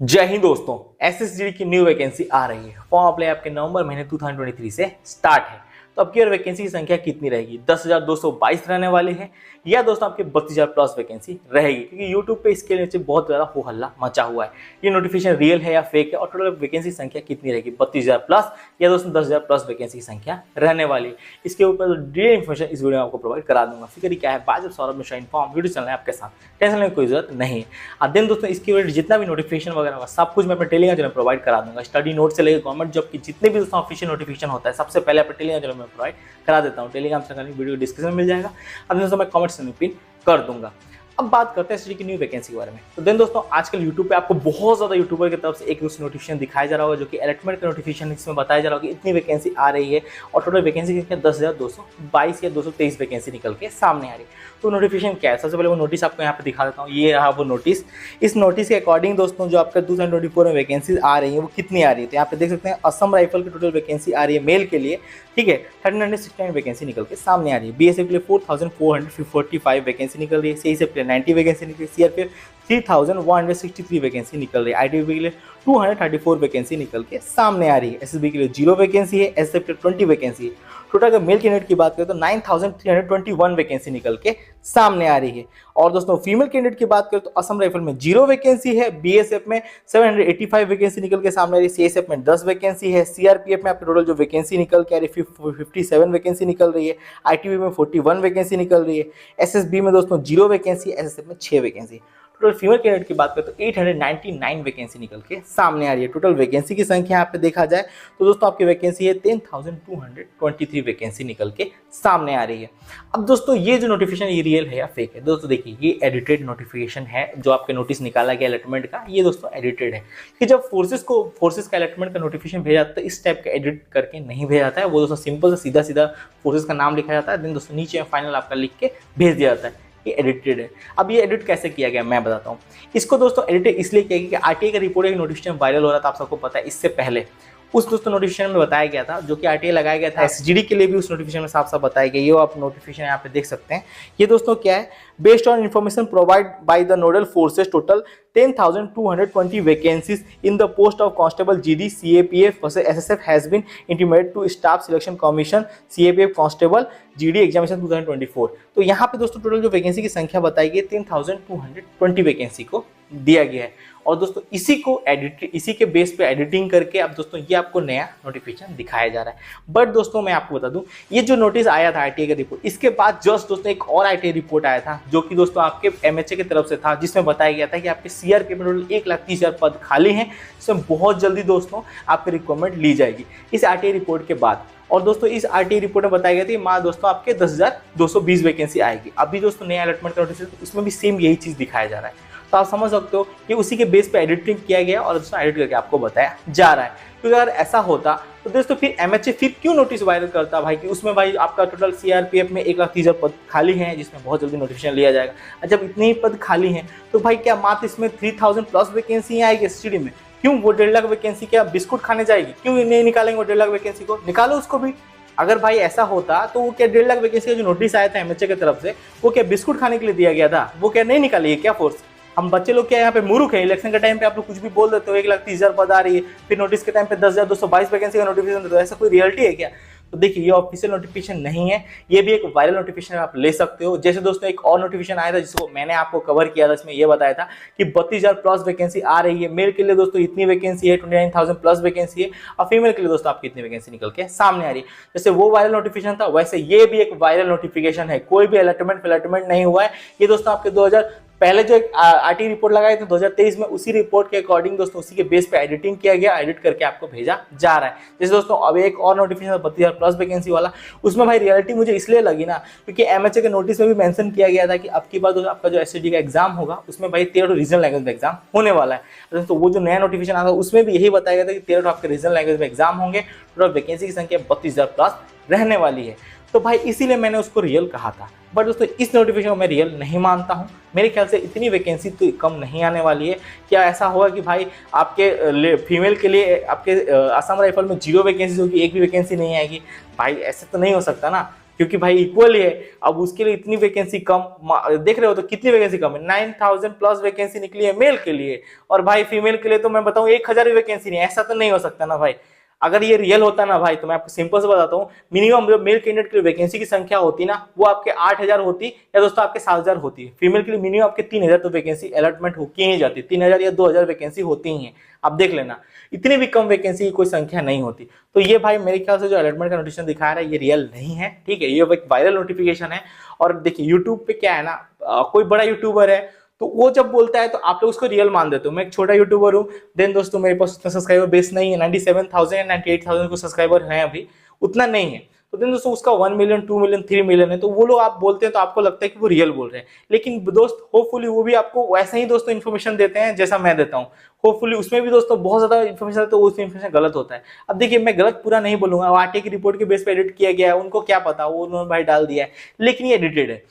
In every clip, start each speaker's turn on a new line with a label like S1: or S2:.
S1: जय हिंद दोस्तों। एसएसजी की न्यू वैकेंसी आ रही है। फॉर्म अप्लाई आपके नवंबर महीने 2023 से स्टार्ट है। तो अब की और वैकेंसी की संख्या कितनी रहेगी? 10,222 रहने वाली है या दोस्तों आपके 32,000 प्लस वैकेंसी रहेगी? क्योंकि यूट्यूब पे इसके नीचे बहुत ज़्यादा हो हल्ला मचा हुआ है। ये नोटिफिकेशन रियल है या फेक है और टोटल वैकेंसी संख्या कितनी रहेगी? 32,000 प्लस या दोस्तों 10,000 प्लस वैकेंसी की संख्या रहने वाली है। इसके ऊपर डिटेल इन्फॉर्मेशन इस वीडियो में आपको प्रोवाइड करा दूंगा। फिक्र क्या है, बात Saurabh Mishra inform video channel है आपके साथ, टेंशन लेने की कोई जरूरत नहीं है। देन दोस्तों इसके रिलेटेड जितना भी नोटिफिकेशन वगैरह होगा सब कुछ मैं अपने टेलीग्राम चैनल में प्रोवाइड करा दूंगा। स्टडी नोट से लेकर गवर्नमेंट जॉब की जितने भी दोस्तों ऑफिशियल नोटिफिकेशन होता है सबसे पहले अपने टेलीग्राम चैनल में प्रोवाइड करा देता हूँ। टेलीग्राम चैनल वीडियो डिस्क्रिप्शन में मिल जाएगा। अब दोस्तों मैं कमेंट सेक्शन में पिन कर दूंगा। अब बात करते हैं एसएसजी की न्यू वैकेंसी के बारे में। तो देन दोस्तों आजकल यूट्यूब पे आपको बहुत ज्यादा यूट्यूबर की तरफ से एक नोटिफिकेशन दिखाया जा रहा होगा जो कि अलॉटमेंट का नोटिफिकेशन, इसमें बताया जा रहा होगा कि इतनी वैकेंसी आ रही है और टोटल वैकेंसी की संख्या 10,222 या 223 वैकेंसी निकल के सामने आ रही है। तो नोटिफिकेशन क्या है? सबसे पहले वो नोटिस आपको यहाँ पे दिखा देता हूँ। ये रहा वो नोटिस। इस नोटिस के अकॉर्डिंग दोस्तों जो आपका 2024 में वैकेंसी आ रही है वो कितनी आ रही है? तो यहाँ पे देख सकते हैं असम राइफल की टोटल वैकेंसी आ रही है मेल के लिए, ठीक है, 1369 वैकेंसी निकल के सामने आ रही है। बीएसएफ के लिए 4,445 वैकेंसी निकल रही है। सीआईएसएफ के लिए 90 वैकेंसी निकल रही है। सीआरपीएफ 3,163 वैकेंसी निकल रही है। आईटीबीपी के लिए 234 वैकेंसी निकल के सामने आ रही है। एसएसबी के लिए 0 वैकेंसी है। एसएफ के लिए 20 वैकेंसी है। टोटल अगर मेल कैंडिडेट की बात करें तो 9,321 वैकेंसी निकल के सामने आ रही है। और दोस्तों फीमेल कैंडिडेट की बात करें तो असम राइफल में 0 वैकेंसी है। बीएसएफ में 785 वैकेंसी निकल के सामने आ रही है। सीएसएफ में 10 वैकेंसी है। सीआरपीएफ में आपकी टोटल जो वैकेंसी निकल के आ रही है 57 वैकेंसी निकल रही है। आईटीबी में 41 वैकेंसी निकल रही है। एसएसबी में दोस्तों 0 वैकेंसी, एसएसएफ में 6 वैकेंसी। टोटल फीमेल कैंडिडेट की बात करें तो 899 वैकेंसी निकल के सामने आ रही है। टोटल वैकेंसी की संख्या यहाँ पे देखा जाए तो दोस्तों आपकी वैकेंसी है 10,223 वैकेंसी निकल के सामने आ रही है। अब दोस्तों ये जो नोटिफिकेशन ये रियल है या फेक है? दोस्तों देखिए ये एडिटेड नोटिफिकेशन है। जो आपके नोटिस निकाला गया अलॉटमेंट का, ये दोस्तों एडिटेड है कि जब फोर्सेस का अलॉटमेंट का नोटिफिकेशन भेजा जाता है इस टाइप का एडिट करके नहीं भेजा जाता है। वो दोस्तों सिंपल से सीधा सीधा फोर्सेस का नाम लिखा जाता है, देन दोस्तों नीचे फाइनल आपका लिख के भेज दिया जाता है। ये एडिटेड है। अब ये एडिट कैसे किया गया मैं बताता हूँ। इसको दोस्तों एडिटेड इसलिए किया गया कि आरटीआई का रिपोर्ट एक नोटिफिकेशन वायरल हो रहा था, आप सबको पता है। इससे पहले उस दोस्तों नोटिफिकेशन में बताया गया था, जो कि आरटीआई लगाया गया था एसजीडी के लिए भी उस नोटिफिकेशन में साफ साफ बताया गया। ये आप नोटिफिकेशन यहाँ पे देख सकते हैं। ये दोस्तों क्या है? Based on information provide by the nodal forces total 10,220 vacancies in the post of constable GD CAPF versus SSF has been intimated to staff selection commission CAPF constable GD examination 2024। तो यहाँ पे दोस्तों टोटल जो vacancy की संख्या बताई गई 10,220 vacancy को दिया गया है। और दोस्तों इसी के बेस पे एडिटिंग करके अब दोस्तों ये आपको नया नोटिफिकेशन दिखाया जा रहा है। बट दोस्तों मैं आपको बता दूं, ये जो नोटिस आया था आरटीआई का रिपोर्ट, इसके बाद जस्ट दोस्तों एक और आरटीआई रिपोर्ट आया था जो कि दोस्तों आपके एमएचए की तरफ से था, जिसमें बताया गया था कि आपके सीआरपीएफ में टोटल 1,30,000 पद खाली हैं, जिसमें बहुत जल्दी दोस्तों आपकी रिक्वायरमेंट ली जाएगी इस आरटीआई रिपोर्ट के बाद। और दोस्तों इस आरटीआई रिपोर्ट में बताया गया था माँ दोस्तों आपके 10,220 वैकेंसी आएगी। अभी दोस्तों नया अलॉटमेंट का नोटिस है, उसमें भी सेम यही चीज दिखाया जा रहा है। तो आप समझ सकते हो कि उसी के बेस पे एडिटिंग किया गया और दोस्तों एडिट करके आपको बताया जा रहा है। क्योंकि अगर ऐसा होता तो दोस्तों फिर एमएचए फिर क्यों नोटिस वायरल करता भाई कि उसमें भाई आपका टोटल सीआरपीएफ में 1,30,000 पद खाली हैं, जिसमें बहुत जल्दी नोटिफिकेशन लिया जाएगा। जब इतने ही पद खाली हैं तो भाई क्या मात्र इसमें 3,000 प्लस वैकेंसी आएगी एसटीडी में? क्यों वो 1.5 लाख वैकेंसी क्या बिस्कुट खाने जाएगी? क्यों नहीं निकालेंगे वो 1.5 लाख वैकेंसी को? निकालो उसको भी। अगर भाई ऐसा होता तो वो क्या 1.5 लाख वैकेंसी का जो नोटिस आया था एमएचए की तरफ से वो क्या बिस्कुट खाने के लिए दिया गया था? वो क्या नहीं निकालेगी क्या फोर्स? हम बच्चे लोग क्या यहाँ पे मूर्ख है? इलेक्शन के टाइम पे आप लोग कुछ भी बोल देते हो, 1,30,000 पद आ रही है, फिर नोटिस के टाइम पे 10,222 वैकेंसी का नोटिफिकेशन देते हो। ऐसा कोई रियलिटी है क्या? तो देखिए ये ऑफिशियल नोटिफिकेशन नहीं है, ये भी एक वायरल नोटिफिकेशन आप ले सकते हो। जैसे दोस्तों एक और नोटिफिकेशन आया था जिसको मैंने आपको कवर किया था, इसमें ये बताया था कि 32,000 प्लस वैकेंसी आ रही है। मेल के लिए दोस्तों इतनी वैकेंसी है, 29,000 प्लस वैकेंसी है, और फीमेल के लिए दोस्तों आपकी इतनी वैकेंसी निकल के सामने आ रही है। जैसे वो वायरल नोटिफिकेशन था वैसे ये भी एक वायरल नोटिफिकेशन है। कोई भी अलॉटमेंट नहीं हुआ है। ये दोस्तों आपके 2000 पहले जो एक आरटी रिपोर्ट लगाए थे 2023 में, उसी रिपोर्ट के अकॉर्डिंग दोस्तों उसी के बेस पे एडिटिंग किया गया, एडिट करके आपको भेजा जा रहा है। जैसे दोस्तों अब एक और नोटिफिकेशन 32,000 प्लस वैकेंसी वाला, उसमें भाई रियलिटी मुझे इसलिए लगी ना क्योंकि एमएचए के नोटिस में भी मेंशन किया गया था कि अब की बार आपका जो एसएसडी का एग्जाम होगा उसमें भाई 13 रीजनल लैंग्वेज में एग्जाम होने वाला है। तो वो जो नया नोटिफिकेशन आया था उसमें भी यही बताया गया था कि 13 आपके रीजनल लैंग्वेज में एग्जाम होंगे। टोटल वैकेंसी की संख्या 32,000 प्लस रहने वाली है। तो भाई इसीलिए मैंने उसको रियल कहा था। बट दोस्तों इस नोटिफिकेशन को मैं रियल नहीं मानता हूँ। मेरे ख्याल से इतनी वैकेंसी तो कम नहीं आने वाली है। क्या ऐसा होगा कि भाई आपके फीमेल के लिए आपके असम राइफल में 0 वैकेंसी होगी, एक भी वैकेंसी नहीं आएगी? भाई ऐसे तो नहीं हो सकता ना। क्योंकि भाई इक्वल ही है। अब उसके लिए इतनी वैकेंसी कम, देख रहे हो तो कितनी वैकेंसी कम है, 9000 प्लस वैकेंसी निकली है मेल के लिए, और भाई फीमेल के लिए तो मैं बताऊं 1000 वैकेंसी नहीं। ऐसा तो नहीं हो सकता ना भाई। अगर ये रियल होता ना भाई, तो मैं आपको सिंपल से बताता हूँ, मिनिमम जो मेल कैंडिडेट के लिए वैकेंसी की संख्या होती ना, वो आपके 8000 होती या दोस्तों आपके 7000 होती। फीमेल के लिए मिनिमम आपके 3000 तो वैकेंसी अलॉटमेंट हो की ही जाती, 3000 या 2000 वैकेंसी होती ही है। आप देख लेना, इतनी भी कम वैकेंसी की कोई संख्या नहीं होती। तो ये भाई मेरे ख्याल से जो अलॉटमेंट का नोटिफिकेशन दिखा रहा है ये रियल नहीं है, ठीक है, ये एक वायरल नोटिफिकेशन है। और देखिए यूट्यूब पे क्या है ना, कोई बड़ा यूट्यूबर है तो वो जब बोलता है तो आप लोग उसको रियल मान देते हो। मैं एक छोटा यूट्यूबर हूँ, देन दोस्तों मेरे पास उतना सब्सक्राइबर बेस नहीं है, 97,000 या 98,000 को सब्सक्राइबर हैं अभी, उतना नहीं है। तो देन दोस्तों उसका 1 मिलियन 2 मिलियन 3 मिलियन है, तो वो लोग आप बोलते हैं तो आपको लगता है कि वो रियल बोल रहे हैं। लेकिन दोस्त होपफुली वो भी आपको वैसे ही दोस्तों इन्फॉर्मेशन देते हैं जैसा मैं देता हूँ। होपफुली उसमें भी दोस्तों बहुत ज्यादा इन्फॉर्मेशन है तो उस इन्फॉर्मेशन गलत होता है। अब देखिए मैं गलत पूरा नहीं बोलूंगा, आरटीआई की रिपोर्ट के बेस पे एडिट किया गया है, उनको क्या पता, वो उन्होंने भाई डाल दिया है, लेकिन ये एडिटेड है।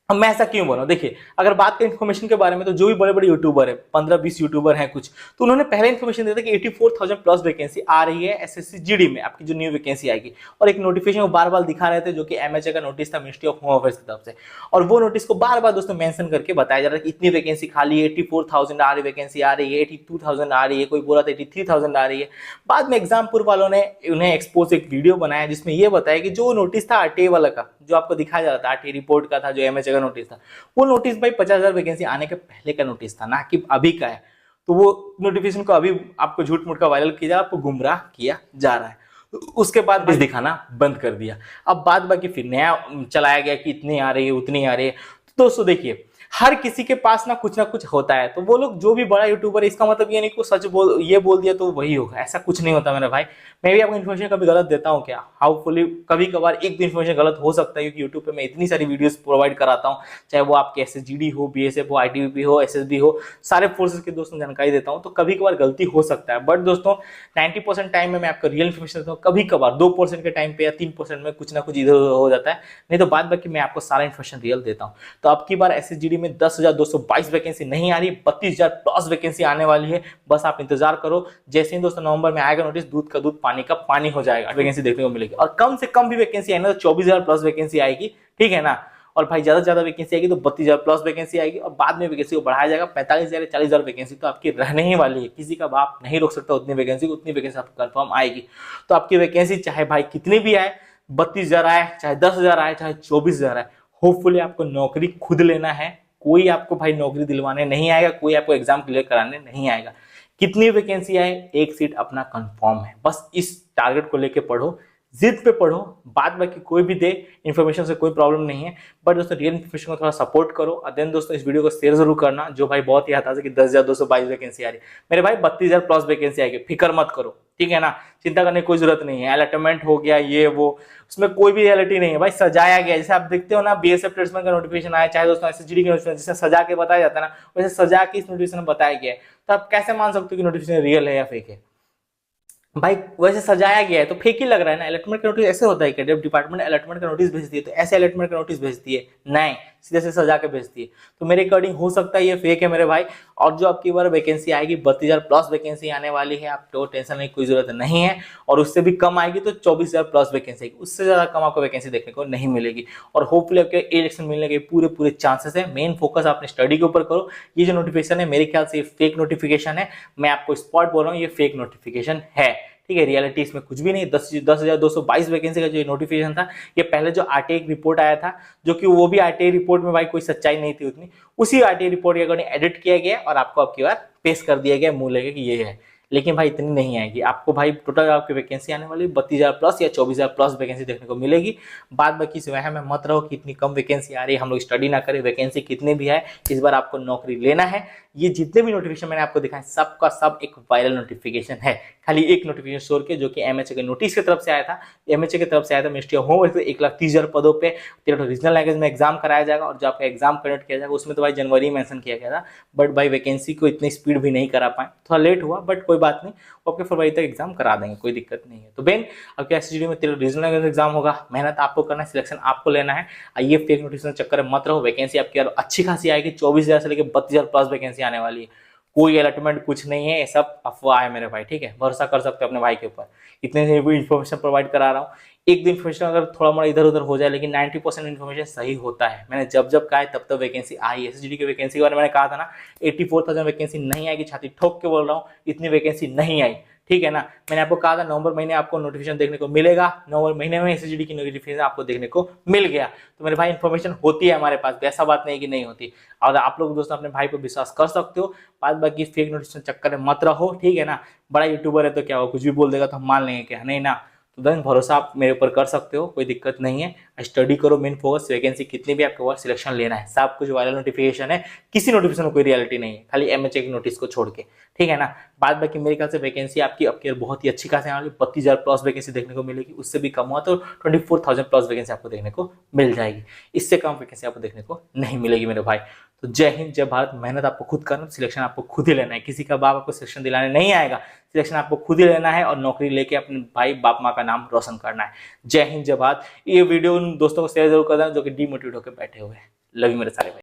S1: अब मैं ऐसा क्यों बोल रहा हूँ, देखिए अगर बात करें इन्फॉर्मेशन के बारे में, तो जो भी बड़े बड़े यूट्यूबर है, 15-20 यूट्यूबर हैं कुछ, तो उन्होंने पहले इन्फॉर्मेशन दिया था कि 84,000 प्लस वैकेंसी आ रही है एसएससी जीडी में, आपकी जो न्यू वैकेंसी आएगी। और एक नोटिफिकेशन को बार बार दिखा रहे थे जो कि एमएचए का नोटिस था मिनिस्ट्री ऑफ होम अफेयर्स की तरफ से, और वो नोटिस को बार बार दोस्तों मेंशन करके बताया जा रहा है कि इतनी वैकेंसी खाली है, 84,000 आ रही वैकेंसी आ रही है, 82,000 आ रही है, कोई बोला था 83,000 आ रही है। बाद में एग्जामपुर वालों ने उन्हें एक्सपोज एक वीडियो बनाया जिसमें ये बताया कि जो नोटिस था आरटीआई वाला का, जो आपको दिखाया जा रहा था आरटीआई रिपोर्ट का था, जो एमएचए का नोटिस था, वो नोटिस भाई 50,000 वैकेंसी आने के पहले का नोटिस था, ना कि अभी का है। तो वो नोटिफिकेशन को अभी आपको झूठ मूठ का वायरल किया जा रहा है, आपको गुमराह किया जा रहा है। तो उसके बाद भी दिखाना बंद कर दिया। अब बाद बाकी फिर नया चलाया गया कि इतनी आ रही है उतनी आ रही है। तो दोस्तों देखिए हर किसी के पास ना कुछ होता है, तो वो लोग जो भी बड़ा यूट्यूबर है, इसका मतलब ये नहीं कि सच बोल दिया तो वही होगा, ऐसा कुछ नहीं होता मेरे भाई। मैं भी आपको इन्फॉर्मेशन कभी गलत देता हूँ क्या, हाउफुली कभी कभार एक दो इन्फॉर्मेशन गलत हो सकता है, क्योंकि यूट्यूब पे मैं इतनी सारी वीडियोस प्रोवाइड कराता हूँ, चाहे वो आपके एसएसजीडी हो, बीएसएफ हो, आईटीबीपी हो, एसएसबी हो, सारे फोर्सेस के दोस्तों जानकारी देता हूँ। तो कभी कभार गलती हो सकता है, बट दोस्तों 90% टाइम में मैं आपको रियल इन्फॉर्मेशन देता हूँ। कभी कभार 2% के टाइम पे या 3% में कुछ ना कुछ इधर उधर हो जाता है, नहीं तो बाद बाकी मैं आपको सारा इन्फॉर्मेशन रियल देता हूँ। तो अब की बार एसएसजीडी में 10,222 वैकेंसी नहीं आ रही, 32,000 प्लस वैकेंसी आने वाली है। बस आप इंतजार करो, जैसे ही दोस्तों नवंबर में आएगा नोटिस, दूध का दूध पानी का पानी हो जाएगा, वैकेंसी देखने को मिलेगी। और कम से कम भी वैकेंसी आएगी तो 24,000 प्लस वैकेंसी आएगी, ठीक है ना। और भाई ज्यादा से ज्यादा वैकेंसी आएगी तो 32,000 प्लस वैकेंसी आएगी, और बाद में वैकेंसी को बढ़ाया जाएगा 45,000 40,000 वैकेंसी तो आपकी रहने ही वाली है। किसी का बाप नहीं रोक सकता उतनी वैकेंसी, उतनी वैकेंसी आपको कंफर्म आएगी। तो आपकी वैकेंसी चाहे भाई कितनी भी आए, 32,000 आए, चाहे 10,000 आए, चाहे 24,000 आए, होपफुली आपको नौकरी खुद लेना है। कोई आपको भाई नौकरी दिलवाने नहीं आएगा, कोई आपको एग्जाम क्लियर कराने नहीं आएगा। कितनी वैकेंसी आए, एक सीट अपना कंफर्म है। बस इस टारगेट को लेके पढ़ो, जिद पे पढ़ो, बाद बाकी कोई भी दे इन्फॉर्मेशन से कोई प्रॉब्लम नहीं है, बट दोस्तों रियल इन्फॉर्मेशन को थोड़ा सपोर्ट करो। और देन दोस्तों इस वीडियो को शेयर जरूर करना, जो भाई बहुत ही हताश है कि 10,222 वैकेंसी आ रही है। मेरे भाई 32,000 प्लस वैकेंसी आएगी, फिक्र मत करो, ठीक है ना, चिंता करने की कोई जरूरत नहीं है। अलॉटमेंट हो गया ये वो, उसमें कोई भी रियलिटी नहीं है भाई, सजाया गया। जैसे आप देखते हो ना बीएसएफ ट्रेड्समैन का नोटिफिकेशन आया, चाहे दोस्तों एसएसजीडी का नोटिफिकेशन, जिसे सजा के बताया जाता है ना, वैसे सजा के इस नोटिफिकेशन में बताया गया है। तो आप कैसे मान सकते हो कि नोटिफिकेशन रियल है या फेक है भाई, वैसे सजाया गया है तो फेक ही लग रहा है ना। अलॉटमेंट का नोटिस ऐसे होता है क्या, जब डिपार्टमेंट अलॉटमेंट का नोटिस भेजती है तो ऐसे अलॉटमेंट का नोटिस भेजती है? नहीं, सीधे से सजा के भेजती है। तो मेरे अकॉर्डिंग हो सकता है ये फेक है मेरे भाई। और जो आपकी बार वैकेंसी आएगी 32,000 प्लस वैकेंसी आने वाली है, आपको टेंशन लेने की कोई जरूरत नहीं है। और उससे भी कम आएगी तो 24,000 प्लस वैकेंसी आएगी, उससे ज्यादा कम आपको वैकेंसी देखने को नहीं मिलेगी। और होपफुली आपके इलेक्शन मिलने के पूरे चांसेस है। मेन फोकस आपने स्टडी के ऊपर करो। ये जो नोटिफिकेशन है मेरे ख्याल से फेक नोटिफिकेशन है, मैं आपको स्पॉट बोल रहा हूँ, ये फेक नोटिफिकेशन है, ठीक है। रियलिटी इसमें कुछ भी नहीं। 10,222 वैकेंसी का जो नोटिफिकेशन था, ये पहले जो आरटीआई रिपोर्ट आया था, जो कि वो भी आरटीआई रिपोर्ट में भाई कोई सच्चाई नहीं थी उतनी, उसी आरटीआई रिपोर्ट के अकॉर्डिंग एडिट किया गया और आपको आपकी बार पेश कर दिया गया मुंह लेके कि ये है। लेकिन भाई इतनी नहीं आएगी आपको भाई, टोटल आपकी वैकेंसी आने वाली 32,000 प्लस या 24,000 प्लस वैकेंसी देखने को मिलेगी। बाद बाकी से वह में मत रहो कि इतनी कम वैकेंसी आ रही है, हम लोग स्टडी ना करें, वैकेंसी कितने भी है, इस बार आपको नौकरी लेना है। ये जितने भी नोटिफिकेशन मैंने आपको दिखाए सबका सब एक वायरल नोटिफिकेशन है। खाली एक नोटिफिकेशन छोड़ के, जो कि एमएचए के नोटिस की तरफ से आया था, एमएचए की तरफ से आया था मिनिस्ट्री ऑफ होम, 1,30,000 पदों पे 13 रीजनल लैंग्वेज में एग्जाम कराया जाएगा। और जो आपका एग्जाम कंडक्ट किया जाएगा उसमें तो भाई जनवरी में मेंशन किया गया था, बट भाई वैकेंसी को इतनी स्पीड भी नहीं करा पाए, थोड़ा लेट हुआ, बट कोई बात नहीं, वो आपके फरवरी तक एग्जाम करा देंगे, कोई दिक्कत नहीं है। तो बेन आपके एसएसजीडी में 13 रीजनल लैंग्वेज एग्जाम होगा, मेहनत आपको करना है, सिलेक्शन आपको लेना है। ये फेक नोटिफिकेशन चक्कर में मत रहो, वैकेंसी आपकी अच्छी खासी आएगी, 24,000 से लेकर 32,000 प्लस वैकेंसी आने वाली है। कोई अलॉटमेंट कुछ नहीं है, ये सब अफवाह है मेरे भाई, ठीक है। भरोसा कर सकते हो अपने भाई के ऊपर, इतने इन्फॉर्मेशन प्रोवाइड करा रहा हूँ। एक दो इन्फॉर्मेशन अगर थोड़ा मोड़ा इधर उधर हो जाए, लेकिन 90% इन्फॉर्मेशन सही होता है। मैंने जब जब कहा है तब तब वैकेंसी आई। एसएसजीडी की वैकेंसी के बारे में मैंने कहा था ना, 84,000 वैकेंसी नहीं आएगी, छाती ठोक के बोल रहा हूँ, इतनी वैकेंसी नहीं आई, ठीक है ना। मैंने आपको कहा था नवंबर महीने आपको नोटिफिकेशन देखने को मिलेगा, नवंबर महीने में एसएसजीडी की नोटिफिकेशन आपको देखने को मिल गया। तो मेरे भाई इन्फॉर्मेशन होती है हमारे पास, ऐसा बात नहीं कि नहीं होती। और आप लोग दोस्तों अपने भाई पर विश्वास कर सकते हो, बाद बाकी फेक नोटिफिकेशन चक्कर में मत रहो, ठीक है ना। बड़ा यूट्यूबर है तो क्या हो, कुछ भी बोल देगा तो हम मान लेंगे क्या, नहीं ना। तो देन भरोसा आप मेरे ऊपर कर सकते हो, कोई दिक्कत नहीं है। स्टडी करो, मेन फोकस वैकेंसी कितनी भी आपके पास सिलेक्शन लेना है, सब कुछ वायरल नोटिफिकेशन है, किसी नोटिफिकेशन में कोई रियलिटी नहीं है, खाली एमएचए की नोटिस को छोड़ के, ठीक है ना। बाद बाकी मेरे ख्याल से वैकेंसी आपकी अब बहुत ही अच्छी खासी आने वाली, 32,000 प्लस वैकेंसी देखने को मिलेगी। उससे भी कम हुआ तो 24,000 प्लस वैकेंसी आपको देखने को मिल जाएगी, इससे कम वैकेंसी आपको देखने को नहीं मिलेगी मेरे भाई। तो जय हिंद जय भारत। मेहनत आपको खुद करना, सिलेक्शन आपको खुद ही लेना है, किसी का बाप आपको सिलेक्शन दिलाने नहीं आएगा, सिलेक्शन आपको खुद ही लेना है और नौकरी लेके अपने भाई बाप माँ का नाम रोशन करना है। जय हिंद जय भारत। ये वीडियो उन दोस्तों को शेयर जरूर कर देना जो कि डीमोटिवेट होकर बैठे हुए हैं। लव यू मेरे सारे भाई।